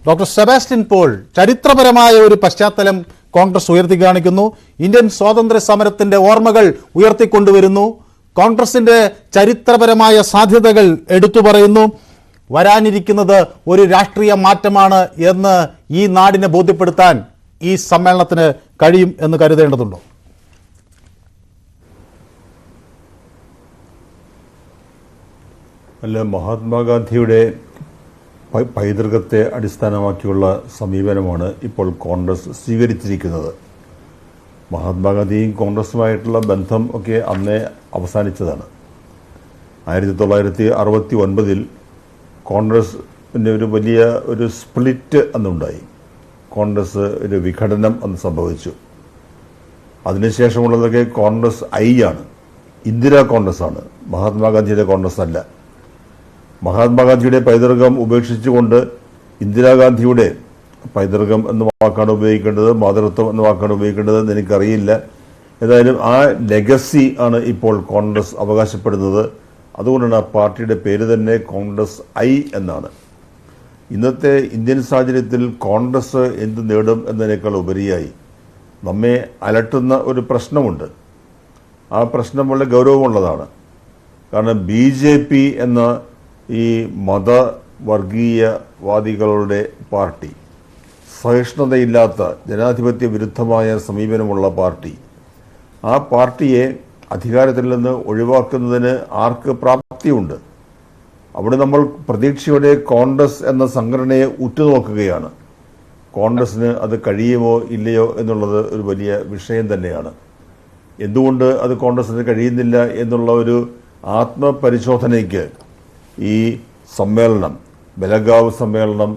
Doctor Sebastian Paul ചരിത്രപരമായ ഒരു പശ്ചാത്തലം കോൺഗ്രസ് ഉയർത്തിക്കാണിക്കുന്നു. ഇന്ത്യൻ സ്വാതന്ത്ര്യ സമരത്തിന്റെ ഓർമ്മകൾ ഉയർത്തിക്കൊണ്ടുവരുന്നു. കോൺഗ്രസിന്റെ ചരിത്രപരമായ സാധ്യതകൾ എടുത്തു പറയുന്നു. വരാനിരിക്കുന്നത് ഒരു രാഷ്ട്രീയ മാറ്റമാണ് എന്ന് ഈ നാടിനെ ബോധ്യപ്പെടുത്താൻ ഈ സമ്മേളനത്തിന് കഴിയും എന്ന് കരുതേണ്ടതുണ്ടോ? അല്ല, മഹാത്മാഗാന്ധിയുടെ പൈതൃകത്തെ അടിസ്ഥാനമാക്കിയുള്ള സമീപനമാണ് ഇപ്പോൾ കോൺഗ്രസ് സ്വീകരിച്ചിരിക്കുന്നത്. മഹാത്മാഗാന്ധിയും കോൺഗ്രസുമായിട്ടുള്ള ബന്ധം ഒക്കെ അന്നേ അവസാനിച്ചതാണ്. 1969 കോൺഗ്രസിൻ്റെ ഒരു വലിയ ഒരു സ്പ്ലിറ്റ് അന്നുണ്ടായി. കോൺഗ്രസ് ഒരു വിഘടനം അന്ന് സംഭവിച്ചു. അതിനുശേഷമുള്ളതൊക്കെ കോൺഗ്രസ് ഐ ആണ്, ഇന്ദിരാ കോൺഗ്രസ് ആണ്, മഹാത്മാഗാന്ധിയുടെ കോൺഗ്രസ് അല്ല. മഹാത്മാഗാന്ധിയുടെ പൈതൃകം ഉപേക്ഷിച്ചുകൊണ്ട് ഇന്ദിരാഗാന്ധിയുടെ പൈതൃകം എന്ന വാക്കാണ് ഉപയോഗിക്കേണ്ടത്, മാതൃത്വം എന്ന വാക്കാണ് ഉപയോഗിക്കേണ്ടത് എന്ന് എനിക്കറിയില്ല. ഏതായാലും ആ ലെഗസി ആണ് ഇപ്പോൾ കോൺഗ്രസ് അവകാശപ്പെടുന്നത്. അതുകൊണ്ടാണ് ആ പാർട്ടിയുടെ പേര് തന്നെ കോൺഗ്രസ് ഐ എന്നാണ്. ഇന്നത്തെ ഇന്ത്യൻ സാഹചര്യത്തിൽ കോൺഗ്രസ് എന്ത് നേടും എന്നതിനേക്കാൾ ഉപരിയായി നമ്മെ അലട്ടുന്ന ഒരു പ്രശ്നമുണ്ട്. ആ പ്രശ്നം വളരെ ഗൗരവമുള്ളതാണ്. കാരണം BJP എന്ന ഈ മതവർഗീയവാദികളുടെ പാർട്ടി, സഹിഷ്ണുതയില്ലാത്ത ജനാധിപത്യ വിരുദ്ധമായ സമീപനമുള്ള പാർട്ടി, ആ പാർട്ടിയെ അധികാരത്തിൽ നിന്ന് ഒഴിവാക്കുന്നതിന് ആർക്ക് പ്രാപ്തിയുണ്ട്? അവിടെ നമ്മൾ പ്രതീക്ഷയോടെ കോൺഗ്രസ് എന്ന സംഘടനയെ ഉറ്റുനോക്കുകയാണ്. കോൺഗ്രസിന് അത് കഴിയുമോ ഇല്ലയോ എന്നുള്ളത് ഒരു വലിയ വിഷയം തന്നെയാണ്. എന്തുകൊണ്ട് അത് കോൺഗ്രസിന് കഴിയുന്നില്ല എന്നുള്ള ഒരു ആത്മപരിശോധനയ്ക്ക് ഈ സമ്മേളനം, ബലഗാവ് സമ്മേളനം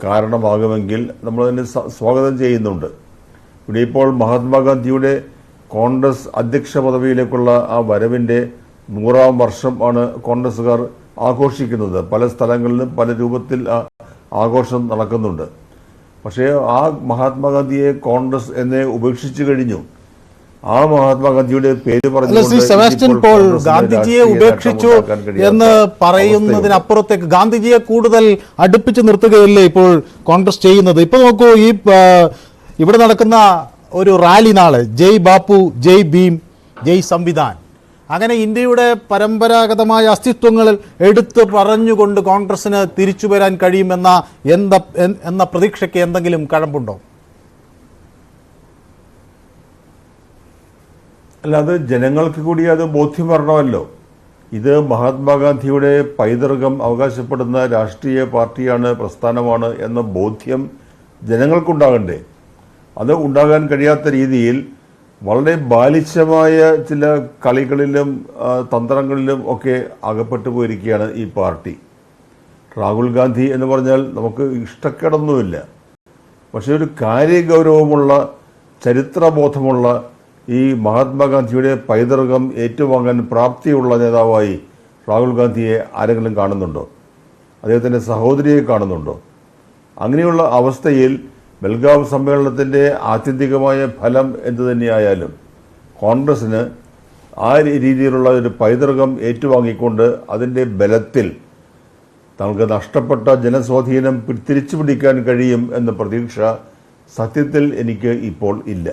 കാരണമാകുമെങ്കിൽ നമ്മളതിനെ സ്വാഗതം ചെയ്യുന്നുണ്ട്. ഇവിടെ ഇപ്പോൾ മഹാത്മാഗാന്ധിയുടെ കോൺഗ്രസ് അധ്യക്ഷ പദവിയിലേക്കുള്ള ആ വരവിൻ്റെ 100ാം വർഷം ആണ് കോൺഗ്രസ്സുകാർ ആഘോഷിക്കുന്നത്. പല സ്ഥലങ്ങളിലും പല രൂപത്തിൽ ആഘോഷം നടക്കുന്നുണ്ട്. പക്ഷേ ആ മഹാത്മാഗാന്ധിയെ കോൺഗ്രസ് എന്നെ ഉപേക്ഷിച്ചു കഴിഞ്ഞു. ആ മഹാത്മാഗാന്ധിയുടെ പേര് പറഞ്ഞു സെബാസ്റ്റ്യൻ പോൾ ഗാന്ധിജിയെ ഉപേക്ഷിച്ചു എന്ന് പറയുന്നതിനപ്പുറത്തേക്ക് ഗാന്ധിജിയെ കൂടുതൽ അടുപ്പിച്ച് നിർത്തുകയല്ലേ ഇപ്പോൾ കോൺഗ്രസ് ചെയ്യുന്നത്? ഇപ്പൊ നോക്കൂ, ഈ ഇവിടെ നടക്കുന്ന ഒരു റാലി നാളെ ജയ് ബാപ്പു, ജയ് ഭീം, ജയ് സംവിധാൻ, അങ്ങനെ ഇന്ത്യയുടെ പരമ്പരാഗതമായ അസ്തിത്വങ്ങൾ എടുത്തു പറഞ്ഞുകൊണ്ട് കോൺഗ്രസിന് തിരിച്ചു വരാൻ കഴിയുമെന്ന എന്ന പ്രതീക്ഷയ്ക്ക് എന്തെങ്കിലും കഴമ്പുണ്ടോ? അല്ല, അത് ജനങ്ങൾക്ക് കൂടി അത് ബോധ്യം വരണമല്ലോ. ഇത് മഹാത്മാഗാന്ധിയുടെ പൈതൃകം അവകാശപ്പെടുന്ന രാഷ്ട്രീയ പാർട്ടിയാണ്, പ്രസ്ഥാനമാണ് എന്ന ബോധ്യം ജനങ്ങൾക്കുണ്ടാകണ്ടേ? അത് ഉണ്ടാകാൻ കഴിയാത്ത രീതിയിൽ വളരെ ബാലിശമായ ചില കളികളിലും തന്ത്രങ്ങളിലും ഒക്കെ അകപ്പെട്ടു പോയിരിക്കുകയാണ് ഈ പാർട്ടി. രാഹുൽ ഗാന്ധി എന്ന് പറഞ്ഞാൽ നമുക്ക് ഇഷ്ടക്കേടൊന്നുമില്ല. പക്ഷേ ഒരു കാര്യഗൗരവമുള്ള ചരിത്രബോധമുള്ള ഈ മഹാത്മാഗാന്ധിയുടെ പൈതൃകം ഏറ്റുവാങ്ങാൻ പ്രാപ്തിയുള്ള നേതാവായി രാഹുൽ ഗാന്ധിയെ ആരെങ്കിലും കാണുന്നുണ്ടോ? അദ്ദേഹത്തിൻ്റെ സഹോദരിയെ കാണുന്നുണ്ടോ? അങ്ങനെയുള്ള അവസ്ഥയിൽ ബൽഗാവ് സമ്മേളനത്തിൻ്റെ ആത്യന്തികമായ ഫലം എന്തു തന്നെയായാലും കോൺഗ്രസ്സിന് ആ രീതിയിലുള്ള ഒരു പൈതൃകം ഏറ്റുവാങ്ങിക്കൊണ്ട് അതിൻ്റെ ബലത്തിൽ തങ്ങൾക്ക് നഷ്ടപ്പെട്ട ജനസ്വാധീനം തിരിച്ചു പിടിക്കാൻ കഴിയും എന്ന പ്രതീക്ഷ സത്യത്തിൽ എനിക്ക് ഇപ്പോൾ ഇല്ല.